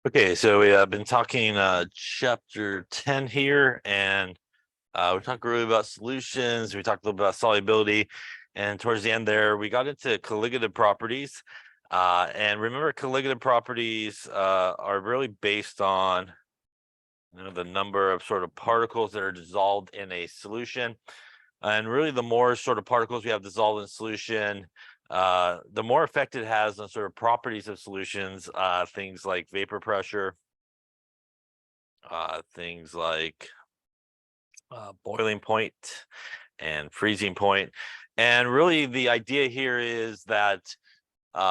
Okay, so we have been talking chapter 10 here, and we talked really about solutions. We talked a little bit about solubility, and towards the end there, we got into colligative properties. And remember, colligative properties are really based on the number of sort of particles that are dissolved in a solution. And really, the more sort of particles we have dissolved in solution, the more effect it has on sort of properties of solutions, things like vapor pressure, things like boiling point and freezing point. And really, the idea here is that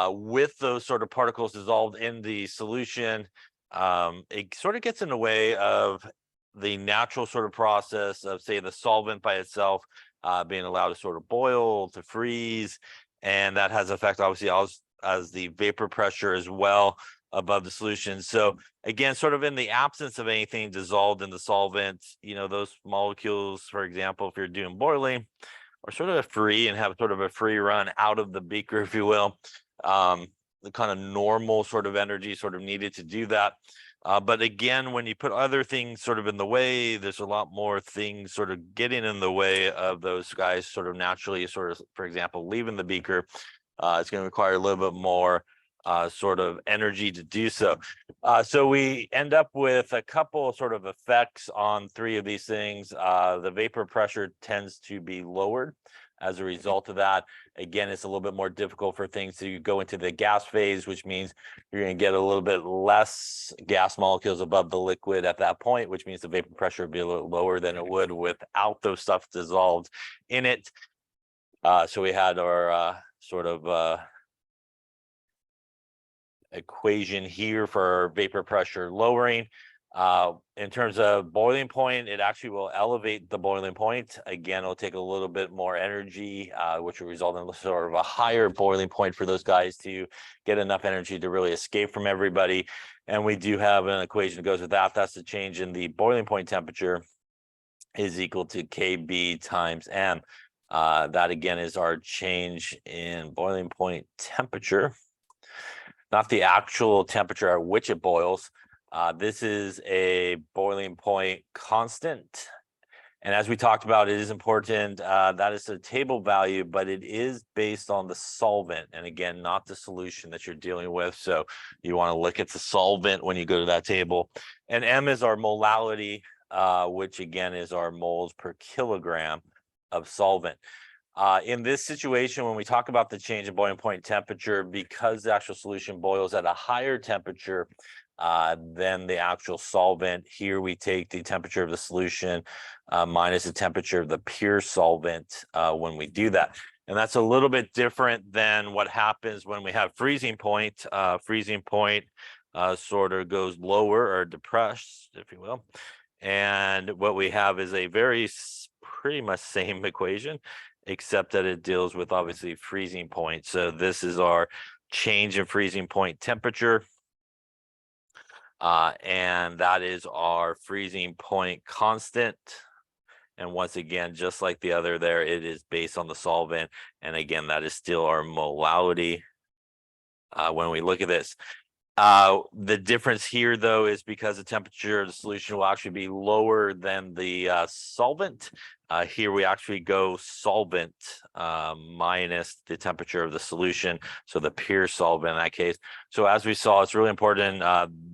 with those sort of particles dissolved in the solution, it sort of gets in the way of the natural sort of process of, say, the solvent by itself being allowed to sort of boil, to freeze, and that has effect, obviously, as the vapor pressure as well above the solution. So again, sort of in the absence of anything dissolved in the solvent, those molecules, for example, if you're doing boiling, are sort of free and have sort of a free run out of the beaker, if you will. The kind of normal sort of energy sort of needed to do that. But again, when you put other things sort of in the way, there's a lot more things sort of getting in the way of those guys sort of naturally, sort of, for example, leaving the beaker. It's going to require a little bit more sort of energy to do so. So we end up with a couple sort of effects on three of these things. The vapor pressure tends to be lowered as a result of that. Again, it's a little bit more difficult for things to go into the gas phase, which means you're going to get a little bit less gas molecules above the liquid at that point, which means the vapor pressure would be a little lower than it would without those stuff dissolved in it. So we had our sort of equation here for vapor pressure lowering. In terms of boiling point, it actually will elevate the boiling point. Again, it'll take a little bit more energy, which will result in sort of a higher boiling point for those guys to get enough energy to really escape from everybody. And we do have an equation that goes with that. That's the change in the boiling point temperature is equal to KB times M. That again is our change in boiling point temperature, not the actual temperature at which it boils. This is a boiling point constant. And as we talked about, it is important. That is a table value, but it is based on the solvent. And again, not the solution that you're dealing with. So you want to look at the solvent when you go to that table. And M is our molality, which again is our moles per kilogram of solvent. In this situation, when we talk about the change in boiling point temperature, because the actual solution boils at a higher temperature than the actual solvent, here we take the temperature of the solution minus the temperature of the pure solvent when we do that. And that's a little bit different than what happens when we have freezing point. Freezing point sort of goes lower or depressed, if you will. And what we have is a pretty much same equation, except that it deals with obviously freezing point. So this is our change in freezing point temperature. And that is our freezing point constant. And once again, just like the other there, it is based on the solvent. And again, that is still our molality when we look at this. The difference here, though, is because the temperature of the solution will actually be lower than the solvent. Here we actually go solvent minus the temperature of the solution, so the pure solvent in that case. So as we saw, it's really important,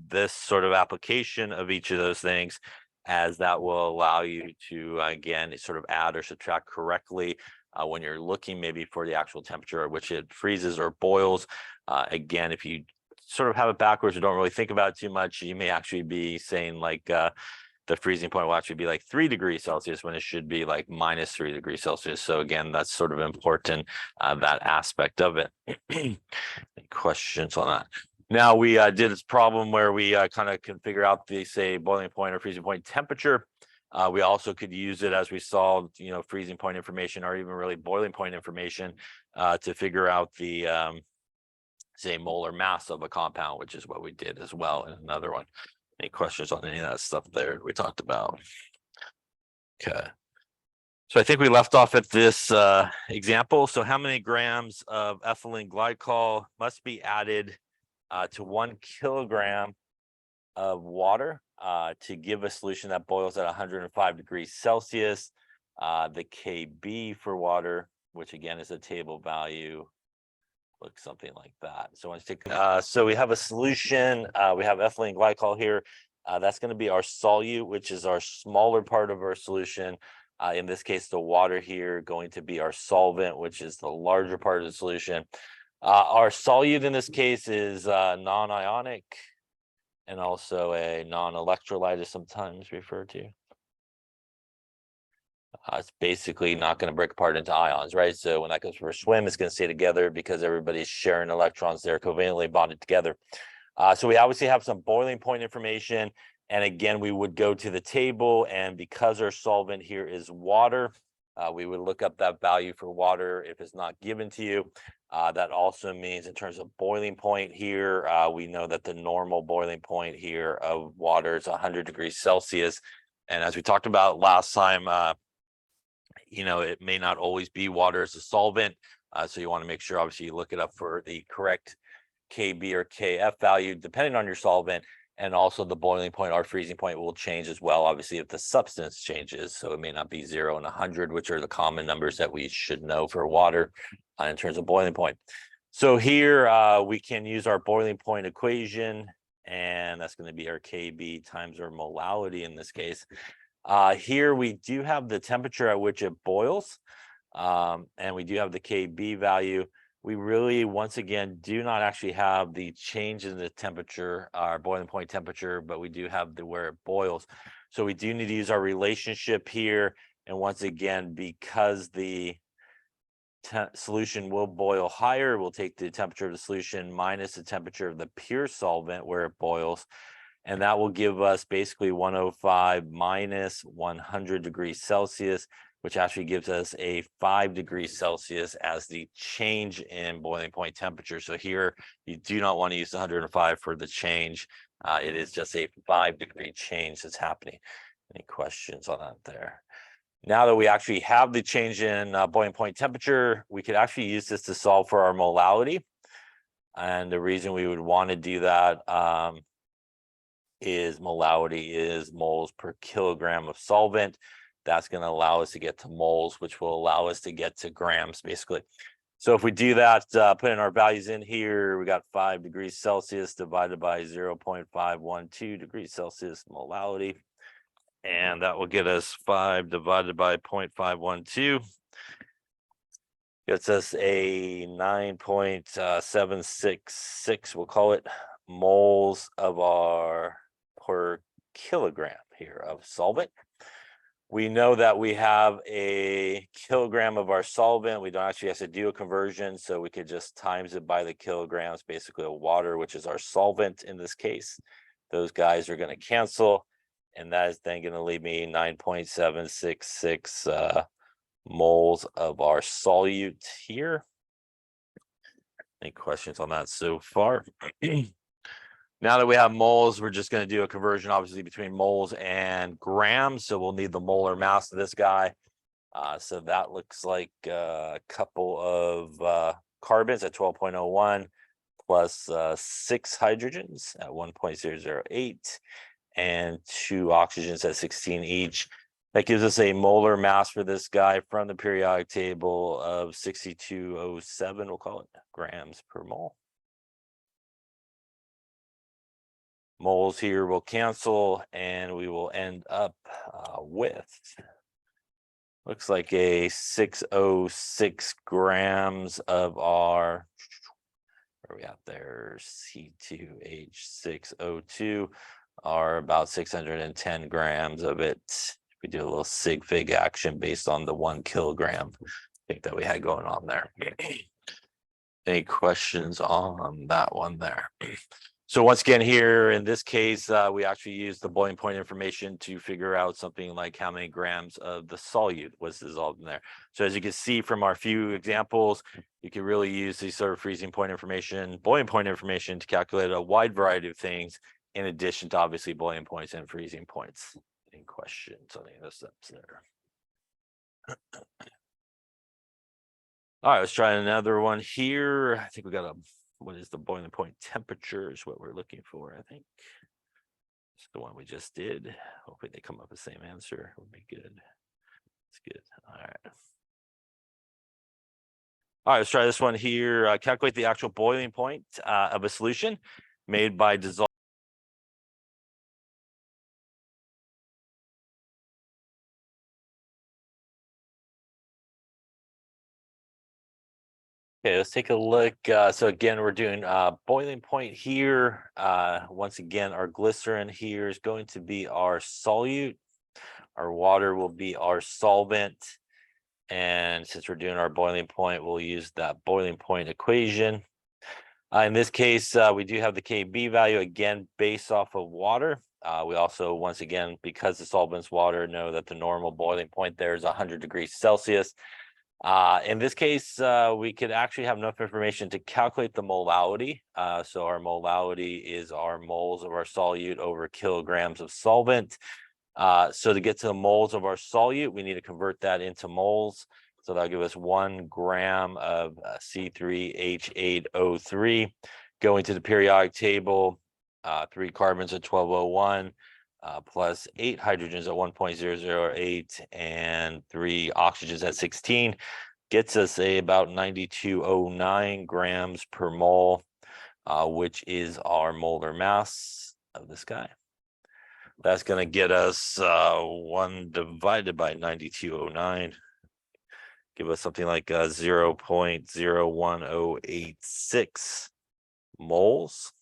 this sort of application of each of those things, as that will allow you to, again, sort of add or subtract correctly when you're looking maybe for the actual temperature at which it freezes or boils. Again, if you sort of have it backwards or don't really think about it too much, you may actually be saying like the freezing point will actually be like 3 degrees Celsius when it should be like minus 3 degrees Celsius. So again, that's sort of important, that aspect of it. Any questions on that? Now we did this problem where we kind of can figure out the, say, boiling point or freezing point temperature. We also could use it, as we saw, freezing point information or even really boiling point information to figure out the say molar mass of a compound, which is what we did as well in another one. Any questions on any of that stuff there we talked about? Okay. So I think we left off at this example. So how many grams of ethylene glycol must be added to 1 kilogram of water to give a solution that boils at 105 degrees Celsius. The KB for water, which again is a table value, looks something like that. So let's take, so we have a solution. We have ethylene glycol here. That's going to be our solute, which is our smaller part of our solution. In this case, the water here going to be our solvent, which is the larger part of the solution. Our solute in this case is non-ionic and also a non-electrolyte is sometimes referred to. It's basically not going to break apart into ions, right? So when that goes for a swim, it's going to stay together because everybody's sharing electrons. They're covalently bonded together. So we obviously have some boiling point information. And again, we would go to the table, and because our solvent here is water, we would look up that value for water if it's not given to you. That also means in terms of boiling point here, we know that the normal boiling point here of water is 100 degrees Celsius. And as we talked about last time, you know, it may not always be water as a solvent. So you want to make sure, obviously, you look it up for the correct KB or KF value, depending on your solvent. And also the boiling point or freezing point will change as well, obviously, if the substance changes. So it may not be 0 and 100, which are the common numbers that we should know for water in terms of boiling point. So here we can use our boiling point equation, and that's going to be our KB times our molality in this case. Here we do have the temperature at which it boils, and we do have the KB value. We really, once again, do not actually have the change in the temperature, our boiling point temperature, but we do have the where it boils. So we do need to use our relationship here. And once again, because the solution will boil higher, we'll take the temperature of the solution minus the temperature of the pure solvent where it boils. And that will give us basically 105 minus 100 degrees Celsius, which actually gives us a 5 degrees Celsius as the change in boiling point temperature. So here you do not want to use 105 for the change. It is just a 5-degree change that's happening. Any questions on that there? Now that we actually have the change in boiling point temperature, we could actually use this to solve for our molality. And the reason we would want to do that is molality is moles per kilogram of solvent. That's going to allow us to get to moles, which will allow us to get to grams, basically. So if we do that, put in our values in here, we got 5 degrees Celsius divided by 0.512 degrees Celsius molality. And that will get us 5 divided by 0.512. Gets us a 9.766, we'll call it, moles of our per kilogram here of solvent. We know that we have a kilogram of our solvent. We don't actually have to do a conversion, so we could just times it by the kilograms, basically of water, which is our solvent in this case. Those guys are going to cancel, and that is then going to leave me 9.766 moles of our solute here. Any questions on that so far? Now that we have moles, we're just going to do a conversion, obviously, between moles and grams. So we'll need the molar mass of this guy. So that looks like a couple of carbons at 12.01 plus 6 hydrogens at 1.008 and 2 oxygens at 16 each. That gives us a molar mass for this guy from the periodic table of 6207, we'll call it, grams per mole. Moles here will cancel, and we will end up with, looks like a 606 grams of our, where are we at there, C2H6O2, are about 610 grams of it. We do a little sig fig action based on the 1 kilogram thing that we had going on there. Any questions on that one there? So once again, here in this case, we actually use the boiling point information to figure out something like how many grams of the solute was dissolved in there. So as you can see from our few examples, you can really use these sort of freezing point information, boiling point information to calculate a wide variety of things, in addition to obviously boiling points and freezing points. Any questions on any of the steps there? All right, let's try another one here. I think we got a, what is the boiling point temperature is what we're looking for, I think. It's the one we just did. Hopefully they come up with the same answer. Would be good. It's good. All right. All right, let's try this one here. Calculate the actual boiling point of a solution made by dissolving. Okay, let's take a look. So again, we're doing boiling point here. Once again, our glycerin here is going to be our solute. Our water will be our solvent. And since we're doing our boiling point, we'll use that boiling point equation. In this case, we do have the KB value, again, based off of water. We also, once again, because the solvent's water, know that the normal boiling point there is 100 degrees Celsius. In this case, we could actually have enough information to calculate the molality. So our molality is our moles of our solute over kilograms of solvent. So to get to the moles of our solute, we need to convert that into moles. So that'll give us 1 gram of C3H8O3. Going to the periodic table, 3 carbons at 1201, plus 8 hydrogens at 1.008, and 3 oxygens at 16. Gets us about 9209 grams per mole, which is our molar mass of this guy. That's going to get us 1 divided by 9209. Give us something like 0.01086 moles.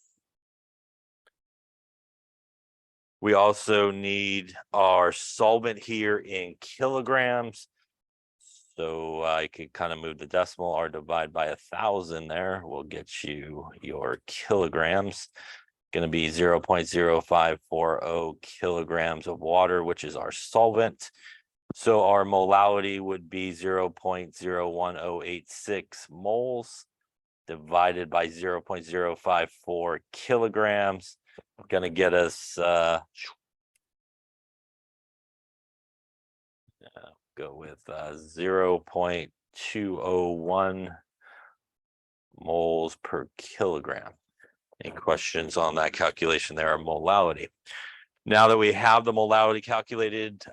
We also need our solvent here in kilograms. So I could kind of move the decimal or divide by 1,000 there. Will get you your kilograms. Going to be 0.0540 kilograms of water, which is our solvent. So our molality would be 0.01086 moles divided by 0.054 kilograms. Going to get us go with 0.201 moles per kilogram. Any questions on that calculation there, molality? Now that we have the molality calculated,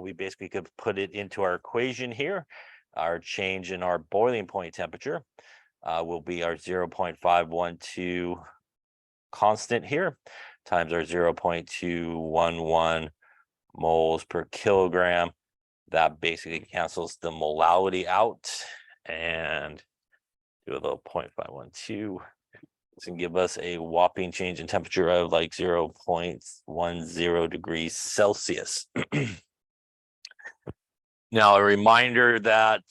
we basically could put it into our equation here. Our change in our boiling point temperature will be our 0.512 constant here times our 0.211 moles per kilogram. That basically cancels the molality out, and do a little 0.512. It's gonna give us a whopping change in temperature of like 0.10 degrees Celsius. Now, a reminder that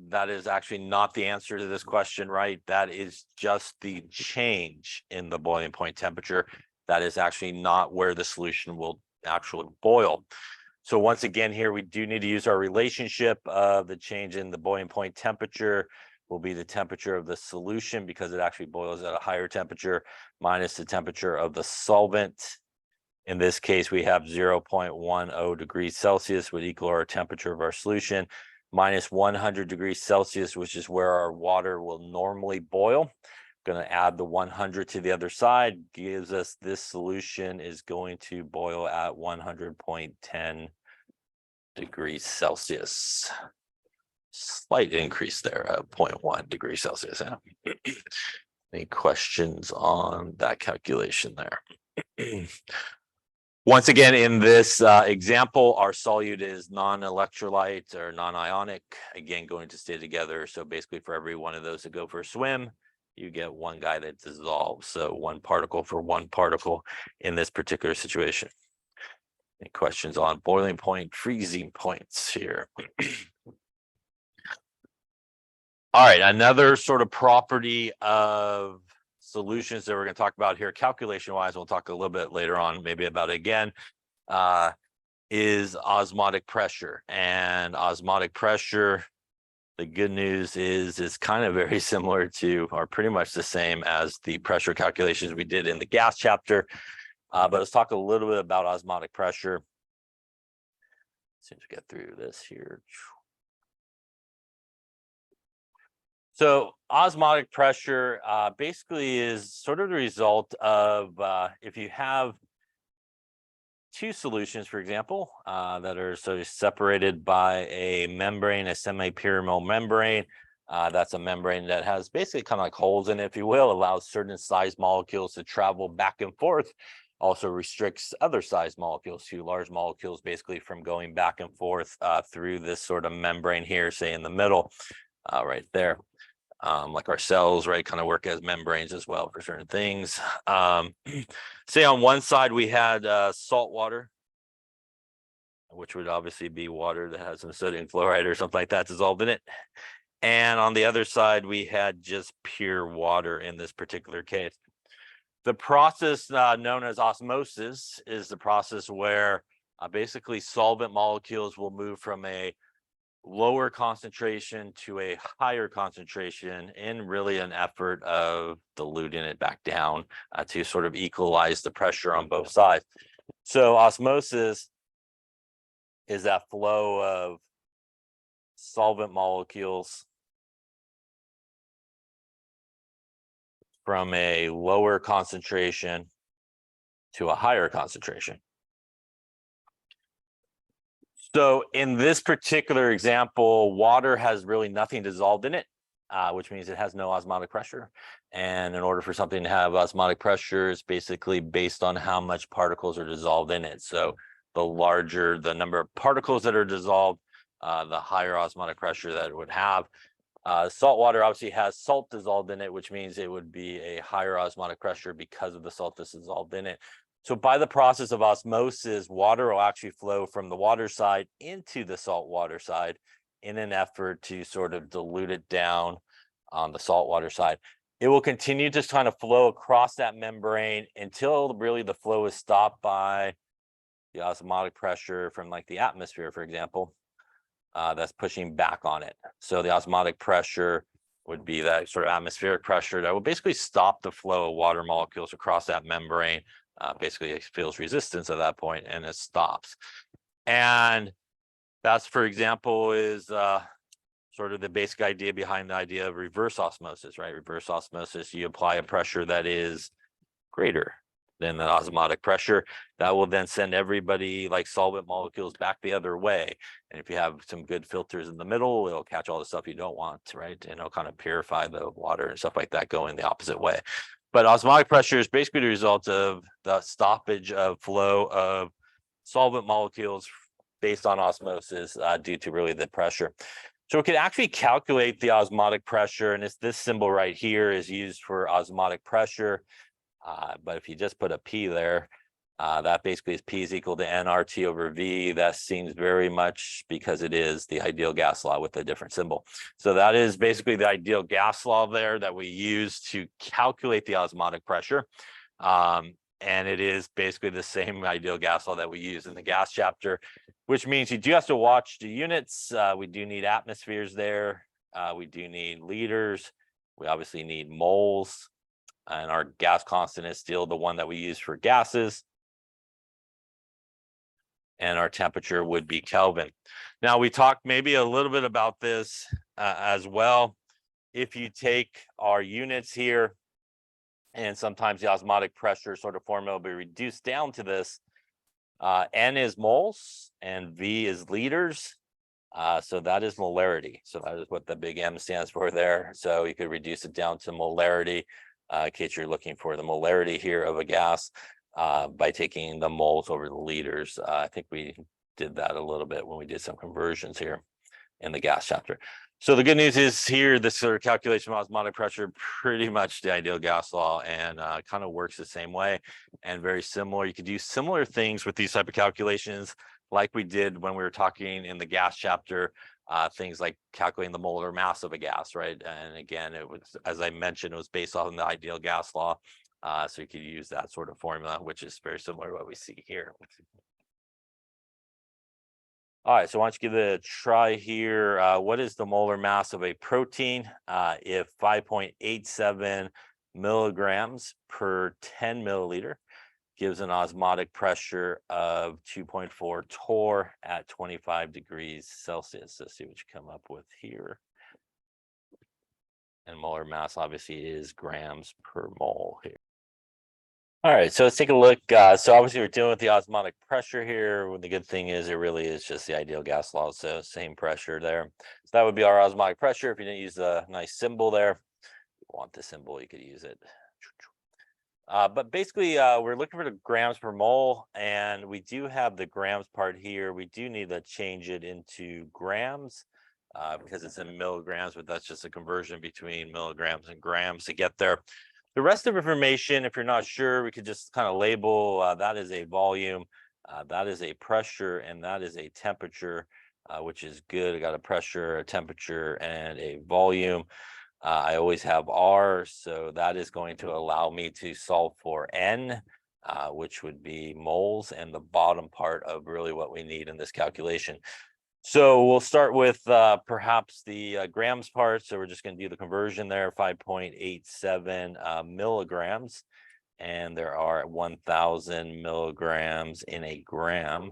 that is actually not the answer to this question, right? That is just the change in the boiling point temperature. That is actually not where the solution will actually boil. So once again, here we do need to use our relationship of the change in the boiling point temperature will be the temperature of the solution, because it actually boils at a higher temperature, minus the temperature of the solvent. In this case, we have 0.10 degrees Celsius would equal our temperature of our solution, minus 100 degrees Celsius, which is where our water will normally boil. Going to add the 100 to the other side, gives us this solution is going to boil at 100.10 degrees Celsius. Slight increase there, 0.1 degrees Celsius. Any questions on that calculation there? Once again, in this example, our solute is non-electrolyte or non-ionic, again, going to stay together. So basically for every one of those that go for a swim, you get one guy that dissolves. So 1 particle for 1 particle in this particular situation. Any questions on boiling point, freezing points here? All right, another sort of property of solutions that we're going to talk about here, calculation-wise, we'll talk a little bit later on, maybe about it again, is osmotic pressure. And osmotic pressure, the good news is kind of very similar to, or pretty much the same as the pressure calculations we did in the gas chapter. But let's talk a little bit about osmotic pressure. Seems to get through this here. So osmotic pressure basically is sort of the result of if you have two solutions, for example, that are sort of separated by a membrane, a semi-permeable membrane. That's a membrane that has basically kind of like holes in it, if you will, allows certain size molecules to travel back and forth, also restricts other size molecules, to large molecules, basically from going back and forth through this sort of membrane here, say in the middle, right there. Like our cells, right, kind of work as membranes as well for certain things. Say on one side we had salt water, which would obviously be water that has some sodium chloride or something like that dissolved in it. And on the other side, we had just pure water in this particular case. The process known as osmosis is the process where basically solvent molecules will move from a lower concentration to a higher concentration in really an effort of diluting it back down to sort of equalize the pressure on both sides. So osmosis is that flow of solvent molecules from a lower concentration to a higher concentration. So in this particular example, water has really nothing dissolved in it, which means it has no osmotic pressure. And in order for something to have osmotic pressure, it's basically based on how much particles are dissolved in it. So the larger the number of particles that are dissolved, the higher osmotic pressure that it would have. Salt water obviously has salt dissolved in it, which means it would be a higher osmotic pressure because of the salt that's dissolved in it. So by the process of osmosis, water will actually flow from the water side into the salt water side in an effort to sort of dilute it down on the salt water side. It will continue to kind of flow across that membrane until really the flow is stopped by the osmotic pressure from like the atmosphere, for example, that's pushing back on it. So the osmotic pressure would be that sort of atmospheric pressure that will basically stop the flow of water molecules across that membrane. Basically it feels resistance at that point and it stops. And that's, for example, is sort of the basic idea behind the idea of reverse osmosis, right? Reverse osmosis, you apply a pressure that is greater than the osmotic pressure. That will then send everybody like solvent molecules back the other way. And if you have some good filters in the middle, it'll catch all the stuff you don't want, right? And it'll kind of purify the water and stuff like that going the opposite way. But osmotic pressure is basically the result of the stoppage of flow of solvent molecules based on osmosis due to really the pressure. So we could actually calculate the osmotic pressure, and it's this symbol right here is used for osmotic pressure. But if you just put a P there, that basically is P is equal to nRT over V. That seems very much because it is the ideal gas law with a different symbol. So that is basically the ideal gas law there that we use to calculate the osmotic pressure. And it is basically the same ideal gas law that we use in the gas chapter, which means you do have to watch the units. We do need atmospheres there. We do need liters. We obviously need moles. And our gas constant is still the one that we use for gases. And our temperature would be Kelvin. Now we talked maybe a little bit about this as well. If you take our units here, and sometimes the osmotic pressure sort of formula will be reduced down to this. N is moles and V is liters. So that is molarity. So that is what the big M stands for there. So you could reduce it down to molarity in case you're looking for the molarity here of a gas by taking the moles over the liters. I think we did that a little bit when we did some conversions here in the gas chapter. So the good news is here, this sort of calculation of osmotic pressure, pretty much the ideal gas law, and kind of works the same way and very similar. You could do similar things with these type of calculations like we did when we were talking in the gas chapter, things like calculating the molar mass of a gas, right? And again, it was, as I mentioned, it was based on the ideal gas law. So you could use that sort of formula, which is very similar to what we see here. All right, so why don't you give it a try here. What is the molar mass of a protein? If 5.87 milligrams per 10 milliliter gives an osmotic pressure of 2.4 torr at 25 degrees Celsius. Let's see what you come up with here. And molar mass obviously is grams per mole here. All right, so let's take a look. So obviously we're dealing with the osmotic pressure here. Well, the good thing is it really is just the ideal gas law, so same pressure there. So that would be our osmotic pressure. If you didn't use the nice symbol there, if you want the symbol, you could use it. But basically, we're looking for the grams per mole, and we do have the grams part here. We do need to change it into grams because it's in milligrams, but that's just a conversion between milligrams and grams to get there. The rest of information, if you're not sure, we could just kind of label that is a volume, that is a pressure, and that is a temperature, which is good. I got a pressure, a temperature, and a volume. I always have R, so that is going to allow me to solve for N, which would be moles, and the bottom part of really what we need in this calculation. So we'll start with perhaps the grams part. So we're just going to do the conversion there, 5.87 milligrams, and there are 1,000 milligrams in a gram.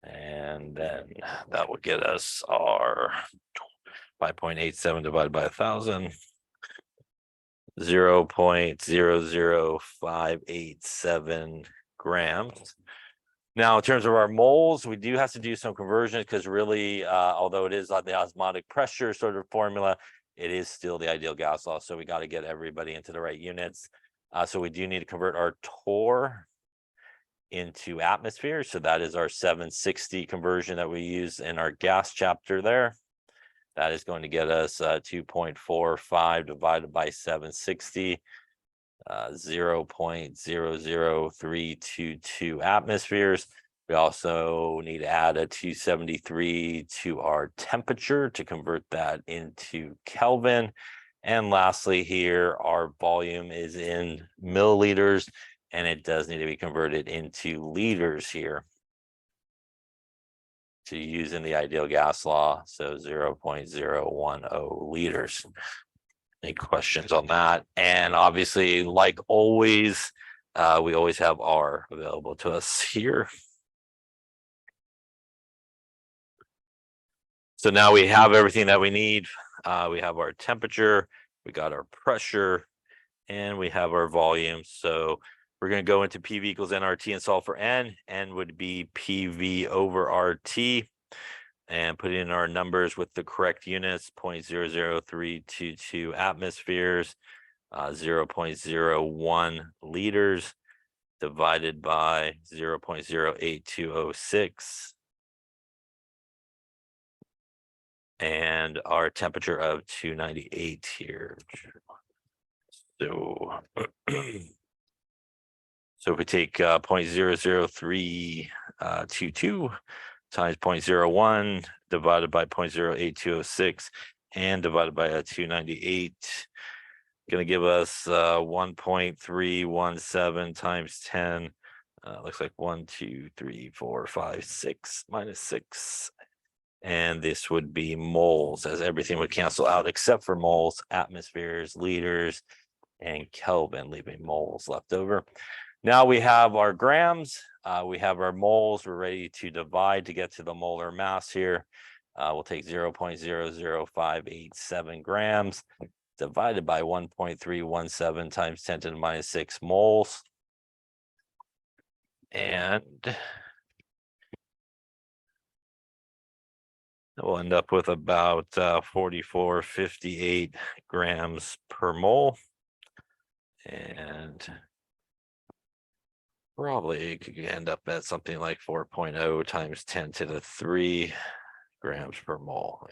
And then that will get us our 5.87 divided by 1,000, 0.00587 grams. Now, in terms of our moles, we do have to do some conversions because really, although it is the osmotic pressure sort of formula, it is still the ideal gas law. So we got to get everybody into the right units. So we do need to convert our torr into atmosphere. So that is our 760 conversion that we use in our gas chapter there. That is going to get us 2.45 divided by 760, 0.00322 atmospheres. We also need to add a 273 to our temperature to convert that into Kelvin. And lastly here, our volume is in milliliters, and it does need to be converted into liters here to use in the ideal gas law, so 0.010 liters. Any questions on that? And obviously, like always, we always have R available to us here. So now we have everything that we need. We have our temperature, we got our pressure, and we have our volume. So we're going to go into PV equals nRT and solve for N. N would be PV over RT. And put in our numbers with the correct units, 0.00322 atmospheres, 0.01 liters divided by 0.08206. And our temperature of 298 here. So, so if we take 0.00322 times 0.01 divided by 0.08206 and divided by 298, going to give us 1.317 times 10. Looks like 1, 2, 3, 4, 5, 6 minus 6. And this would be moles, as everything would cancel out except for moles, atmospheres, liters, and Kelvin, leaving moles left over. Now we have our grams, we have our moles. We're ready to divide to get to the molar mass here. We'll take 0.00587 grams divided by 1.317 times 10 to the minus 6 moles. And we'll end up with about 4458 grams per mole. And probably could end up at something like 4.0 times 10 to the 3 grams per mole.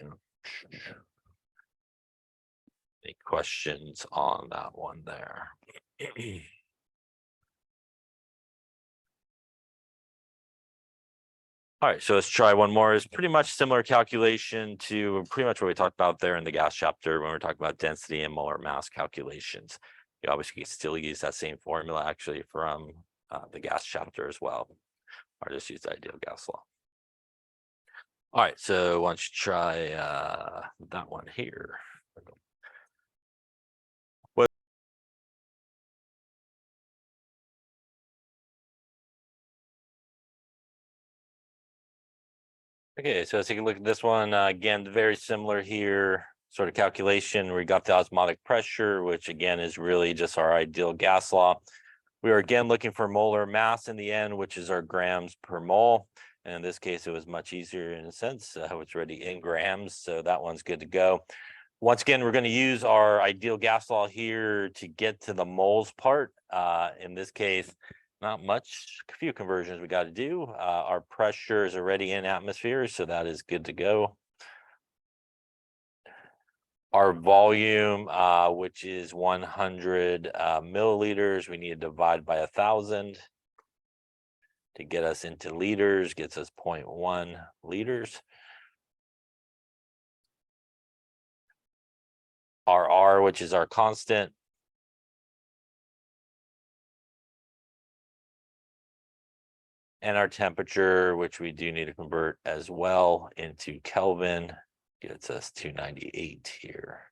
Any questions on that one there? All right, so let's try one more. It's pretty much similar calculation to pretty much what we talked about there in the gas chapter when we're talking about density and molar mass calculations. You obviously still use that same formula actually from the gas chapter as well, or just use the ideal gas law. All right, so why don't you try that one here. Okay, so let's take a look at this one. Again, very similar here, sort of calculation. We got the osmotic pressure, which again is really just our ideal gas law. We are again looking for molar mass in the end, which is our grams per mole. And in this case, it was much easier in a sense. It's already in grams, so that one's good to go. Once again, we're going to use our ideal gas law here to get to the moles part. In this case, not much, a few conversions we got to do. Our pressure is already in atmosphere, so that is good to go. Our volume, which is 100 milliliters, we need to divide by 1,000 to get us into liters, gets us 0.1 liters. Our R, which is our constant. And our temperature, which we do need to convert as well into Kelvin, gets us 298 here.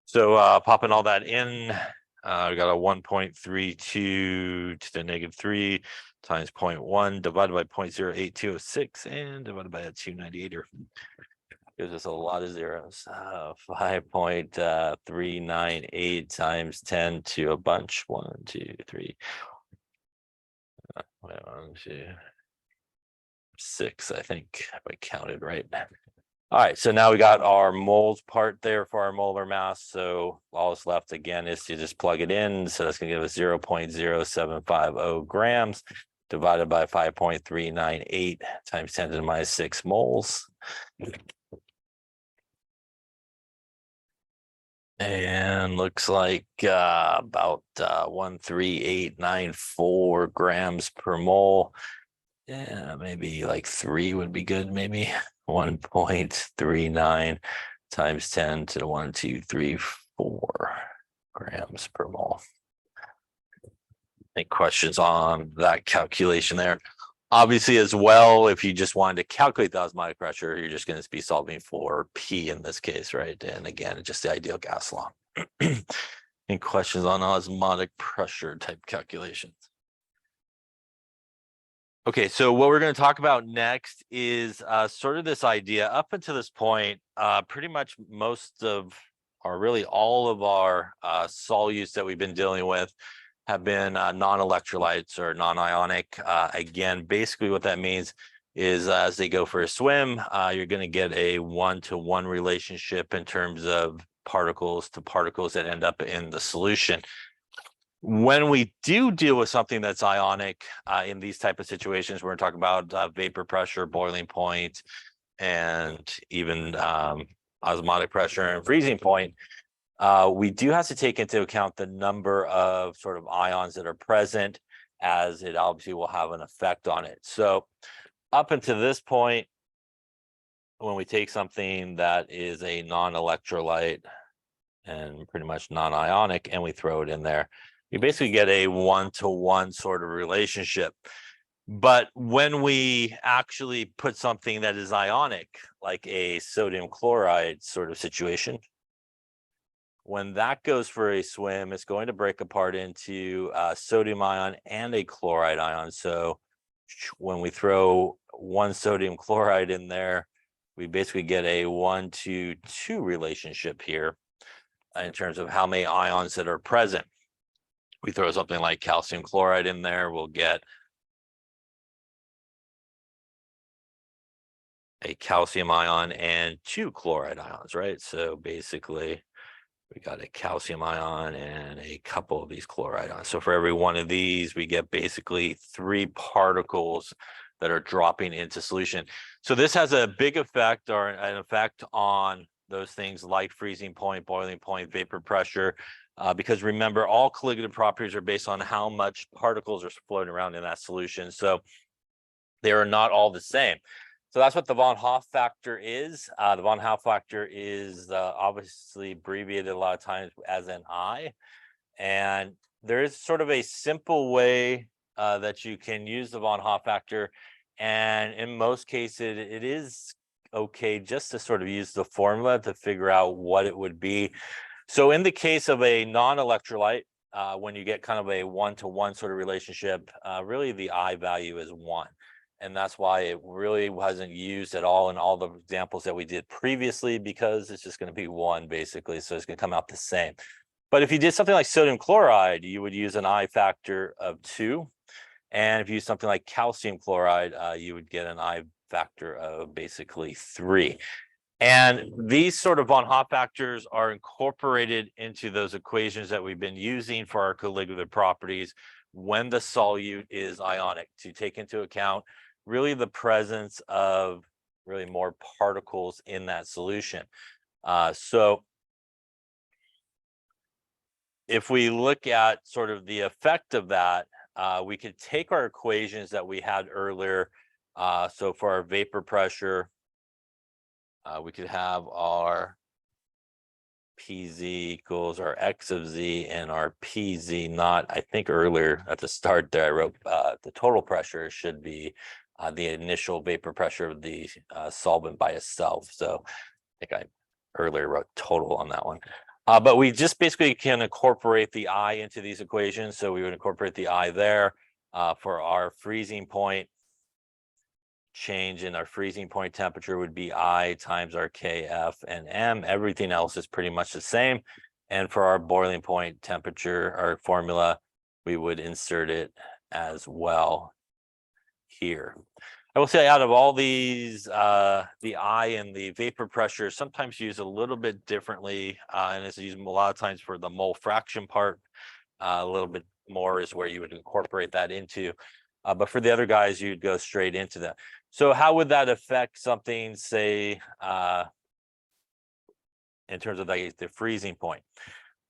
So popping all that in, we got a 1.32 to the -3 times 0.1 divided by 0.08206 and divided by a 298 here. Gives us a lot of zeros. 5.398 times 10 to a bunch. 1, 2, 3. 1, 2, 6, I think, if I counted right. All right, so now we got our moles part there for our molar mass. So all that's left again is to just plug it in. So that's going to give us 0.0750 grams divided by 5.398 times 10 to the -6 moles. And looks like about 13894 grams per mole. Yeah, maybe like 3 would be good, maybe 1.39 times 10 to the 1, 2, 3, 4 grams per mole. Any questions on that calculation there? Obviously, as well, if you just wanted to calculate the osmotic pressure, you're just going to be solving for P in this case, right? And again, just the ideal gas law. Any questions on osmotic pressure type calculations? Okay, so what we're going to talk about next is sort of this idea. Up until this point, pretty much most of, or really all of our solutes that we've been dealing with have been non-electrolytes or non-ionic. Again, basically what that means is as they go for a swim, you're going to get a 1-to-1 relationship in terms of particles to particles that end up in the solution. When we do deal with something that's ionic in these type of situations, we're talking about vapor pressure, boiling point, and even osmotic pressure and freezing point. We do have to take into account the number of sort of ions that are present, as it obviously will have an effect on it. So up until this point, when we take something that is a non-electrolyte and pretty much non-ionic and we throw it in there, you basically get a 1-to-1 sort of relationship. But when we actually put something that is ionic, like a sodium chloride sort of situation, when that goes for a swim, it's going to break apart into a sodium ion and a chloride ion. So when we throw one sodium chloride in there, we basically get a 1-to-2 relationship here in terms of how many ions that are present. We throw something like calcium chloride in there, we'll get a calcium ion and 2 chloride ions, right? So basically, we got a calcium ion and a couple of these chloride ions. So for every one of these, we get basically 3 particles that are dropping into solution. So this has a big effect, or an effect on those things like freezing point, boiling point, vapor pressure, because remember, all colligative properties are based on how much particles are floating around in that solution. So they are not all the same. So that's what the von Hoff factor is. The von Hoff factor is obviously abbreviated a lot of times as an I. And there is sort of a simple way that you can use the von Hoff factor. And in most cases, it is okay just to sort of use the formula to figure out what it would be. So in the case of a non-electrolyte, when you get kind of a 1-to-1 sort of relationship, really the I value is 1. And that's why it really wasn't used at all in all the examples that we did previously, because it's just going to be 1 basically. So it's going to come out the same. But if you did something like sodium chloride, you would use an I factor of 2. And if you use something like calcium chloride, you would get an I factor of basically 3. And these sort of von Hoff factors are incorporated into those equations that we've been using for our colligative properties when the solute is ionic, to take into account really the presence of really more particles in that solution. So if we look at sort of the effect of that, we could take our equations that we had earlier. So for our vapor pressure, we could have our PZ equals our X of Z and our PZ not, I think earlier at the start there, I wrote the total pressure should be the initial vapor pressure of the solvent by itself. So I think I earlier wrote total on that one. But we just basically can incorporate the I into these equations. So we would incorporate the I there for our freezing point. Change in our freezing point temperature would be I times our Kf and M. Everything else is pretty much the same. And for our boiling point temperature, our formula, we would insert it as well here. I will say out of all these, the I and the vapor pressure sometimes used a little bit differently, and it's used a lot of times for the mole fraction part. A little bit more is where you would incorporate that into. But for the other guys, you'd go straight into that. So how would that affect something, say, in terms of the freezing point?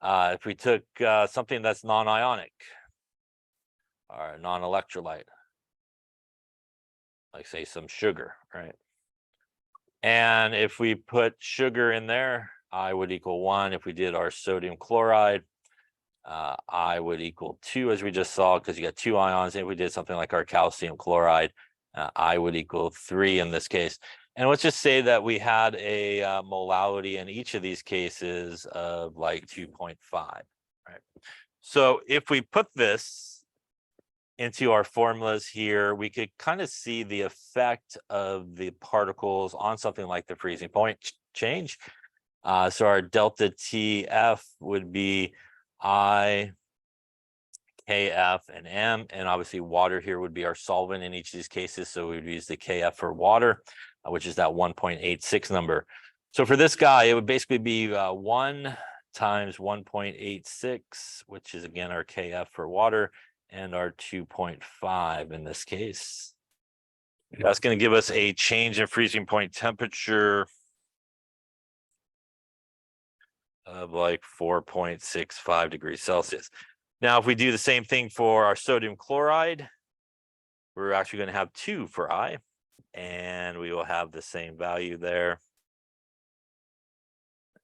If we took something that's non-ionic or non-electrolyte, like say some sugar, right? And if we put sugar in there, I would equal 1. If we did our sodium chloride, I would equal 2, as we just saw, because you got 2 ions. And if we did something like our calcium chloride, I would equal 3 in this case. And let's just say that we had a molality in each of these cases of like 2.5, right? So if we put this into our formulas here, we could kind of see the effect of the particles on something like the freezing point change. So our delta TF would be I, KF, and M, and obviously water here would be our solvent in each of these cases. So we would use the KF for water, which is that 1.86 number. So for this guy, it would basically be 1 times 1.86, which is again our KF for water, and our 2.5 in this case. That's going to give us a change in freezing point temperature of like 4.65 degrees Celsius. Now, if we do the same thing for our sodium chloride, we're actually going to have 2 for I, and we will have the same value there.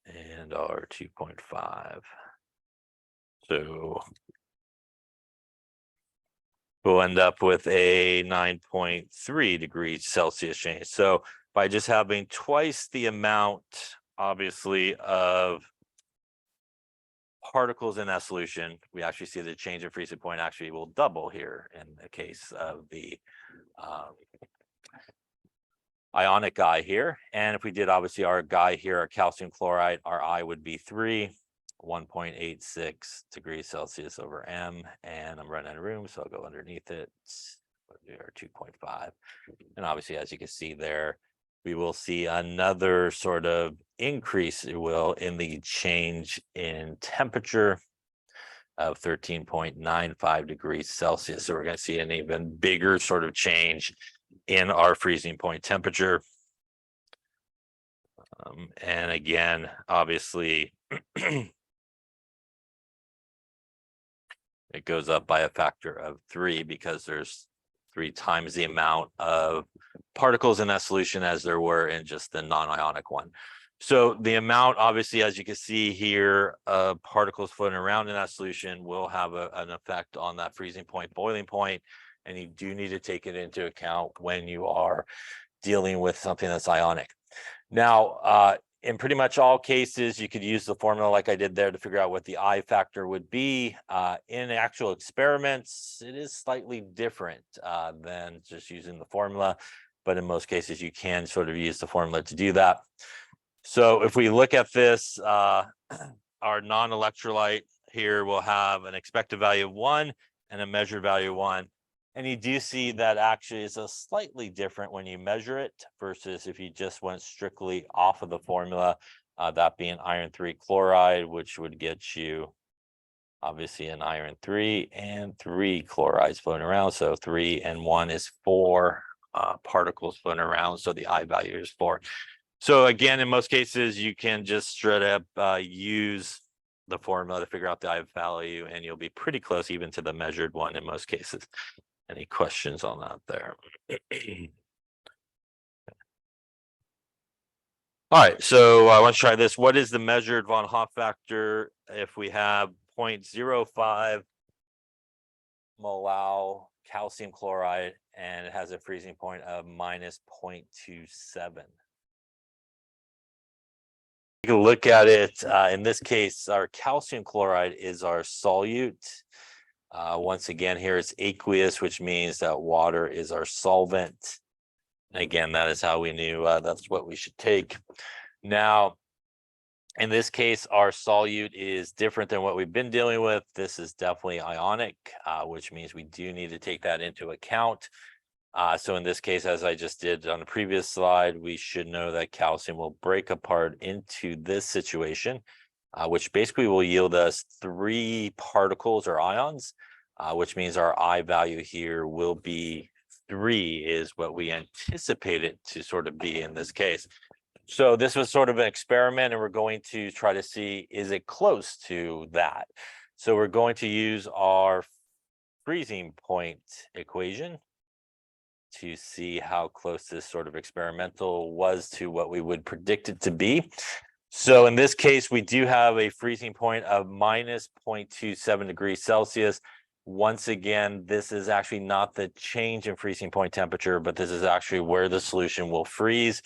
And our 2.5. So we'll end up with a 9.3 degrees Celsius change. So by just having twice the amount, obviously, of particles in that solution, we actually see the change in freezing point actually will double here in the case of the ionic guy here. And if we did obviously our guy here, our calcium chloride, our I would be 3, 1.86 degrees Celsius over M. And I'm running out of room, so I'll go underneath it. We'll do our 2.5. And obviously, as you can see there, we will see another sort of increase, if you will, in the change in temperature of 13.95 degrees Celsius. So we're going to see an even bigger sort of change in our freezing point temperature. And again, obviously, it goes up by a factor of 3 because there's 3 times the amount of particles in that solution as there were in just the non-ionic one. So the amount, obviously, as you can see here, particles floating around in that solution will have an effect on that freezing point, boiling point, and you do need to take it into account when you are dealing with something that's ionic. Now, in pretty much all cases, you could use the formula like I did there to figure out what the I factor would be. In actual experiments, it is slightly different than just using the formula, but in most cases, you can sort of use the formula to do that. So if we look at this, our non-electrolyte here will have an expected value of 1 and a measured value of 1. And you do see that actually is a slightly different when you measure it versus if you just went strictly off of the formula, that being iron 3 chloride, which would get you obviously an iron 3 and 3 chlorides floating around. So 3 and 1 is 4 particles floating around. So the I value is 4. So again, in most cases, you can just straight up use the formula to figure out the I value, and you'll be pretty close even to the measured one in most cases. Any questions on that there? All right, so I want to try this. What is the measured von Hoff factor if we have 0.05 molal calcium chloride and it has a freezing point of minus 0.27? Take a look at it. In this case, our calcium chloride is our solute. Once again, here it's aqueous, which means that water is our solvent. And again, that is how we knew that's what we should take. Now, in this case, our solute is different than what we've been dealing with. This is definitely ionic, which means we do need to take that into account. So in this case, as I just did on the previous slide, we should know that calcium will break apart into this situation, which basically will yield us 3 particles or ions, which means our I value here will be 3 is what we anticipate it to sort of be in this case. So this was sort of an experiment, and we're going to try to see, is it close to that? So we're going to use our freezing point equation to see how close this sort of experimental was to what we would predict it to be. So in this case, we do have a freezing point of minus 0.27 degrees Celsius. Once again, this is actually not the change in freezing point temperature, but this is actually where the solution will freeze,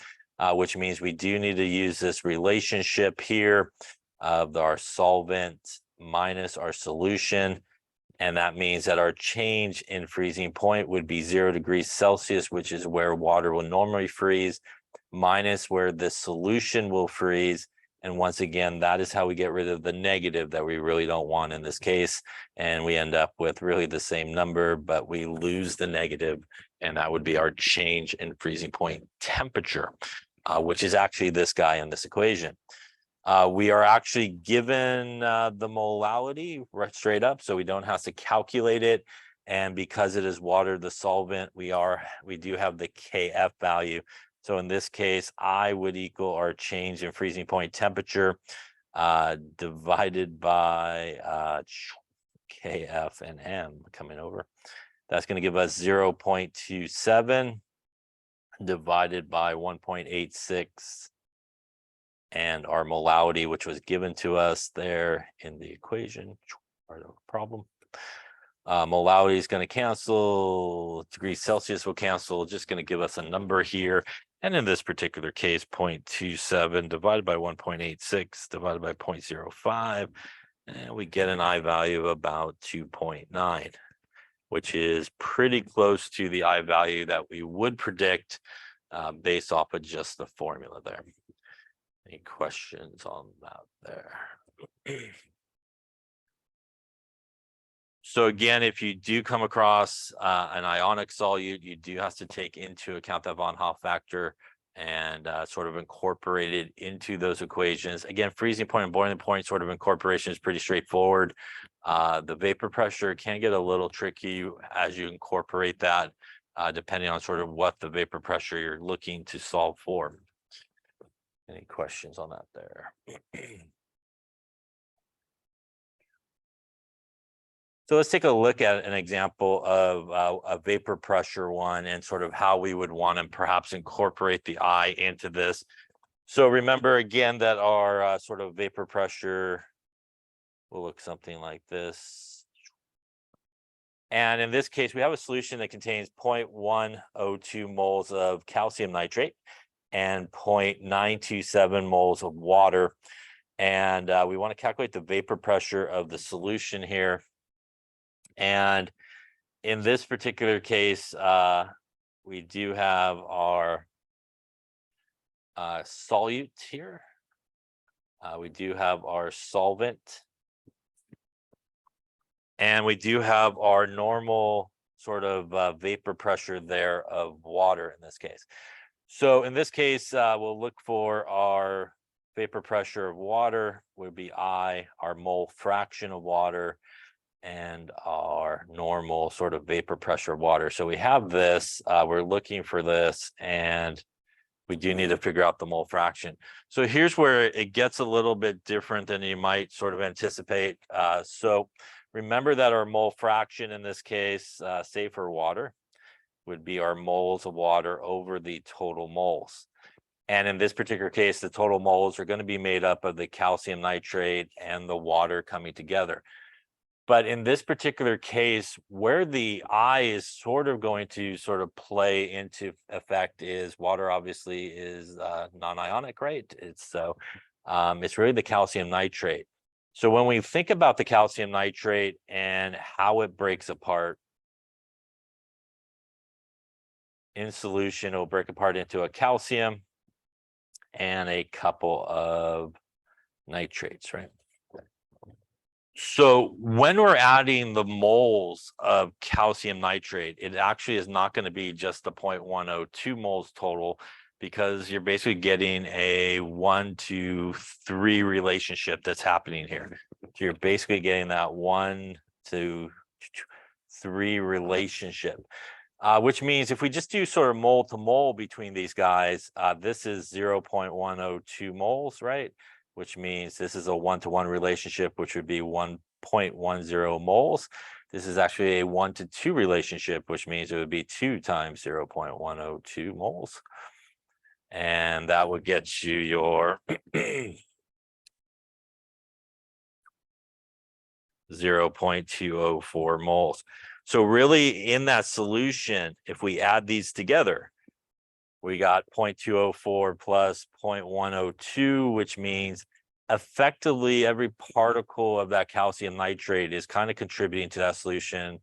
which means we do need to use this relationship here of our solvent minus our solution. And that means that our change in freezing point would be 0 degrees Celsius, which is where water will normally freeze, minus where the solution will freeze. And once again, that is how we get rid of the negative that we really don't want in this case. And we end up with really the same number, but we lose the negative, and that would be our change in freezing point temperature, which is actually this guy in this equation. We are actually given the molality right straight up, so we don't have to calculate it. And because it is water, the solvent, we do have the Kf value. So in this case, I would equal our change in freezing point temperature divided by Kf and M coming over. That's going to give us 0.27 divided by 1.86. And our molality, which was given to us there in the equation, part of the problem. Molality is going to cancel, degrees Celsius will cancel, just going to give us a number here. And in this particular case, 0.27 divided by 1.86 divided by 0.05. And we get an I value of about 2.9, which is pretty close to the I value that we would predict based off of just the formula there. Any questions on that there? So again, if you do come across an ionic solute, you do have to take into account that von Hoff factor and sort of incorporate it into those equations. Again, freezing point and boiling point sort of incorporation is pretty straightforward. The vapor pressure can get a little tricky as you incorporate that, depending on sort of what the vapor pressure you're looking to solve for. Any questions on that there? So let's take a look at an example of a vapor pressure one and sort of how we would want to perhaps incorporate the I into this. So remember again that our sort of vapor pressure will look something like this. And in this case, we have a solution that contains 0.102 moles of calcium nitrate and 0.927 moles of water. And we want to calculate the vapor pressure of the solution here. And in this particular case, we do have our solute here. We do have our solvent. And we do have our normal sort of vapor pressure there of water in this case. So in this case, we'll look for our vapor pressure of water would be I, our mole fraction of water, and our normal sort of vapor pressure of water. So we have this, we're looking for this, and we do need to figure out the mole fraction. So here's where it gets a little bit different than you might sort of anticipate. So remember that our mole fraction in this case, say for water, would be our moles of water over the total moles. And in this particular case, the total moles are going to be made up of the calcium nitrate and the water coming together. But in this particular case, where the I is sort of going to sort of play into effect is water obviously is non-ionic, right? It's really the calcium nitrate. So when we think about the calcium nitrate and how it breaks apart, in solution, it'll break apart into a calcium and a couple of nitrates, right? So when we're adding the moles of calcium nitrate, it actually is not going to be just the 0.102 moles total, because you're basically getting a 1 to 3 relationship that's happening here. So you're basically getting that 1 to 3 relationship. Which means if we just do sort of mole to mole between these guys, this is 0.102 moles, right? Which means this is a 1-to-1 relationship, which would be 1.10 moles. This is actually a 1 to 2 relationship, which means it would be 2 times 0.102 moles. And that would get you your 0.204 moles. So really in that solution, if we add these together, we got 0.204 plus 0.102, which means effectively every particle of that calcium nitrate is kind of contributing to that solution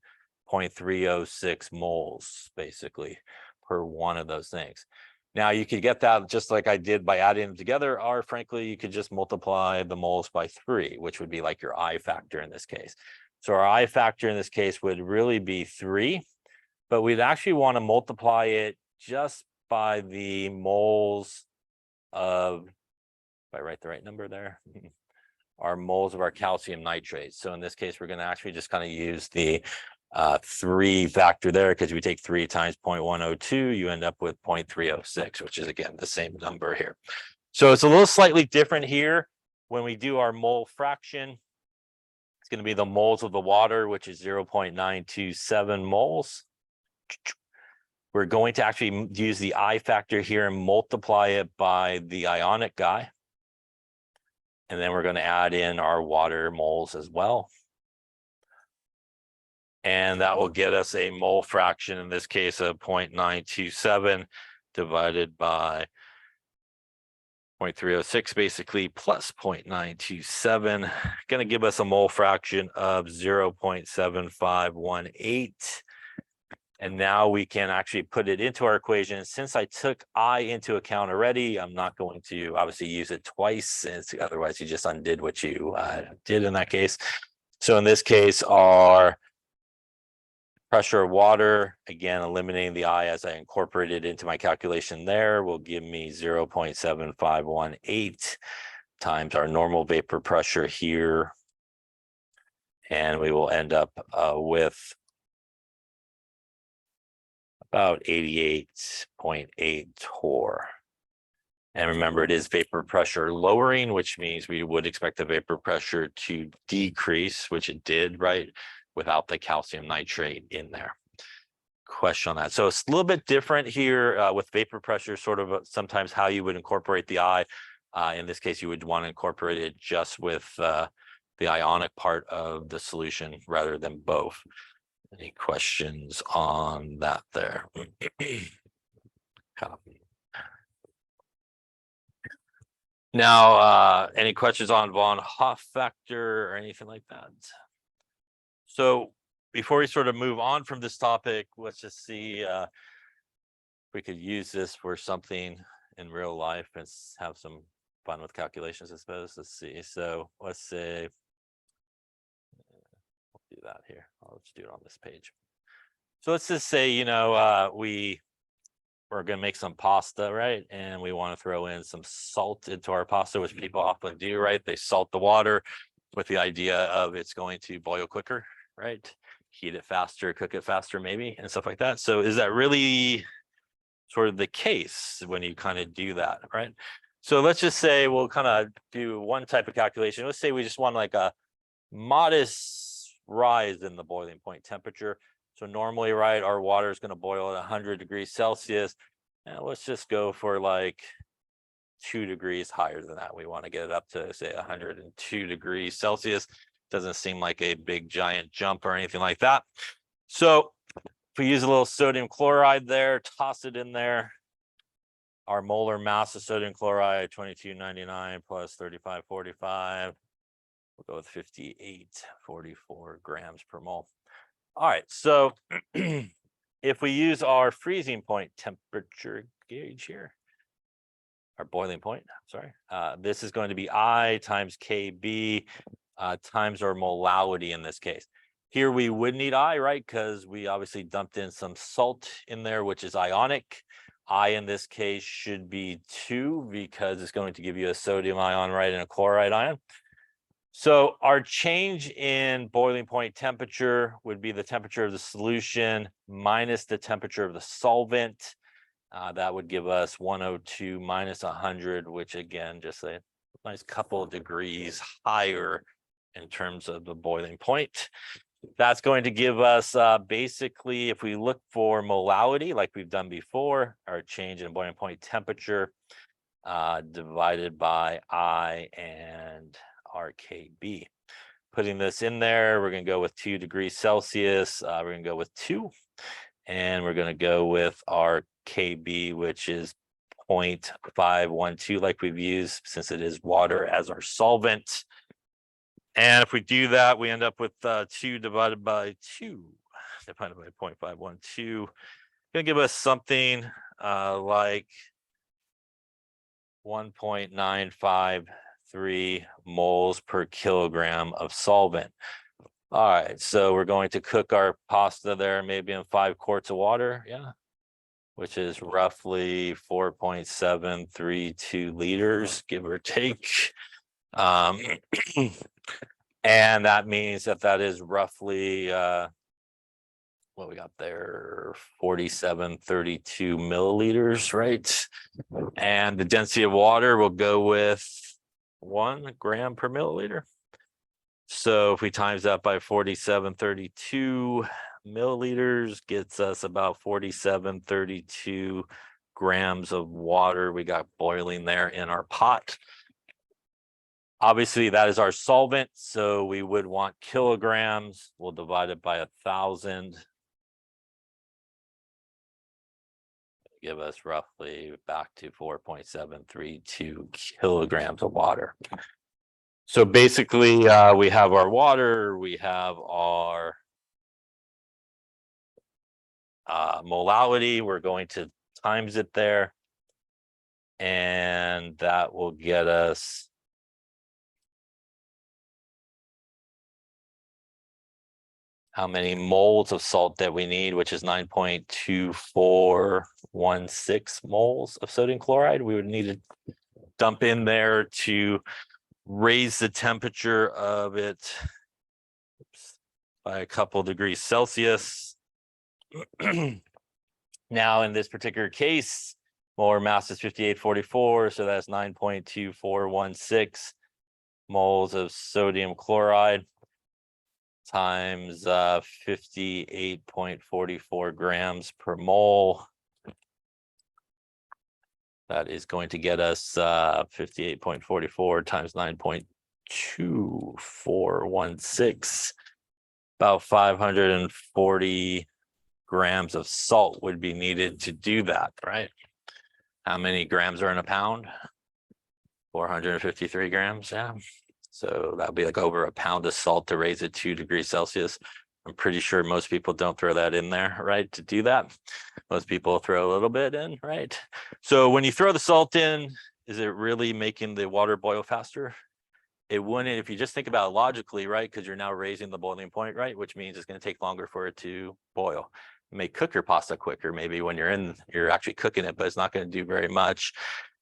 0.306 moles, basically, per one of those things. Now you could get that just like I did by adding them together, or frankly, you could just multiply the moles by 3, which would be like your I factor in this case. So our I factor in this case would really be 3, but we'd actually want to multiply it just by the moles of, if I write the right number there, our moles of our calcium nitrate. So in this case, we're going to actually just kind of use the 3 factor there, because we take 3 times 0.102, you end up with 0.306, which is again the same number here. So it's a little slightly different here. When we do our mole fraction, it's going to be the moles of the water, which is 0.927 moles. We're going to actually use the I factor here and multiply it by the ionic guy. And then we're going to add in our water moles as well. And that will get us a mole fraction, in this case of 0.927 divided by 0.306 basically plus 0.927, going to give us a mole fraction of 0.7518. And now we can actually put it into our equation. Since I took I into account already, I'm not going to obviously use it twice, otherwise you just undid what you did in that case. So in this case, our pressure of water, again, eliminating the I as I incorporated into my calculation there, will give me 0.7518 times our normal vapor pressure here. And we will end up with about 88.8 torr. And remember, it is vapor pressure lowering, which means we would expect the vapor pressure to decrease, which it did, right, without the calcium nitrate in there. Question on that. So it's a little bit different here with vapor pressure, sort of sometimes how you would incorporate the I. In this case, you would want to incorporate it just with the ionic part of the solution rather than both. Any questions on that there? Copy. Now, any questions on von Hoff factor or anything like that? So before we sort of move on from this topic, let's just see if we could use this for something in real life and have some fun with calculations, I suppose. Let's see. So let's say do that here. Let's do it on this page. So let's just say, you know, we're going to make some pasta, right? And we want to throw in some salt into our pasta, which people often do, right? They salt the water with the idea of it's going to boil quicker, right? Heat it faster, cook it faster, maybe, and stuff like that. So is that really sort of the case when you kind of do that, right? So let's just say we'll kind of do one type of calculation. Let's say we just want like a modest rise in the boiling point temperature. So normally, right, our water is going to boil at 100 degrees Celsius. And let's just go for like 2 degrees higher than that. We want to get it up to, say, 102 degrees Celsius. Doesn't seem like a big giant jump or anything like that. So if we use a little sodium chloride there, toss it in there. Our molar mass of sodium chloride, 2299 plus 3545. We'll go with 5844 grams per mole. All right, so if we use our freezing point temperature gauge here, our boiling point, sorry, this is going to be I times KB times our molality in this case. Here we would need I, right? Because we obviously dumped in some salt in there, which is ionic. I in this case should be 2 because it's going to give you a sodium ion, right, and a chloride ion. So our change in boiling point temperature would be the temperature of the solution minus the temperature of the solvent. That would give us 102 minus 100, which again, just a nice couple of degrees higher in terms of the boiling point. That's going to give us basically, if we look for molality, like we've done before, our change in boiling point temperature divided by I and RKB. Putting this in there, we're going to go with 2 degrees Celsius. We're going to go with 2, and we're going to go with our KB, which is 0.512, like we've used, since it is water as our solvent. And if we do that, we end up with 2 divided by 2 divided by 0.512. Going to give us something like 1.953 moles per kilogram of solvent. All right, so we're going to cook our pasta there maybe in 5 quarts of water, yeah, which is roughly 4.732 liters, give or take. And that means that is roughly what we got there, 4732 milliliters, right? And the density of water will go with 1 gram per milliliter. So if we times that by 4732 milliliters, gets us about 4732 grams of water we got boiling there in our pot. Obviously, that is our solvent, so we would want kilograms. We'll divide it by 1,000. Give us roughly back to 4.732 kilograms of water. So basically, we have our water, we have our molality. We're going to times it there, and that will get us how many moles of salt that we need, which is 9.2416 moles of sodium chloride. We would need to dump in there to raise the temperature of it by a couple degrees Celsius. Now, in this particular case, molar mass is 5844, so that's 9.2416 moles of sodium chloride times 58.44 grams per mole. That is going to get us 58.44 times 9.2416. About 540 grams of salt would be needed to do that, right? How many grams are in a pound? 453 grams, yeah. So that would be like over a pound of salt to raise it 2 degrees Celsius. I'm pretty sure most people don't throw that in there, right, to do that. Most people throw a little bit in, right? So when you throw the salt in, is it really making the water boil faster? it wouldn't, if you just think about it logically, right? Because you're now raising the boiling point, right? Which means it's going to take longer for it to boil. You may cook your pasta quicker, maybe when you're actually cooking it, but it's not going to do very much.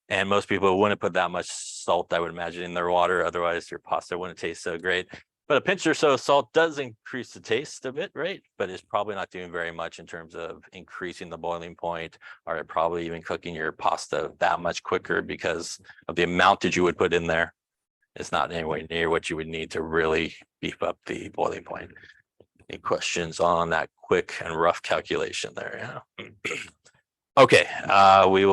And most people wouldn't put that much salt, I would imagine, in their water. Otherwise, your pasta wouldn't taste so great. But a pinch or so of salt does increase the taste a bit, right? But it's probably not doing very much in terms of increasing the boiling point, or probably even cooking your pasta that much quicker because of the amount that you would put in there. It's not anywhere near what you would need to really beef up the boiling point. Any questions on that quick and rough calculation there? Yeah. Okay, we will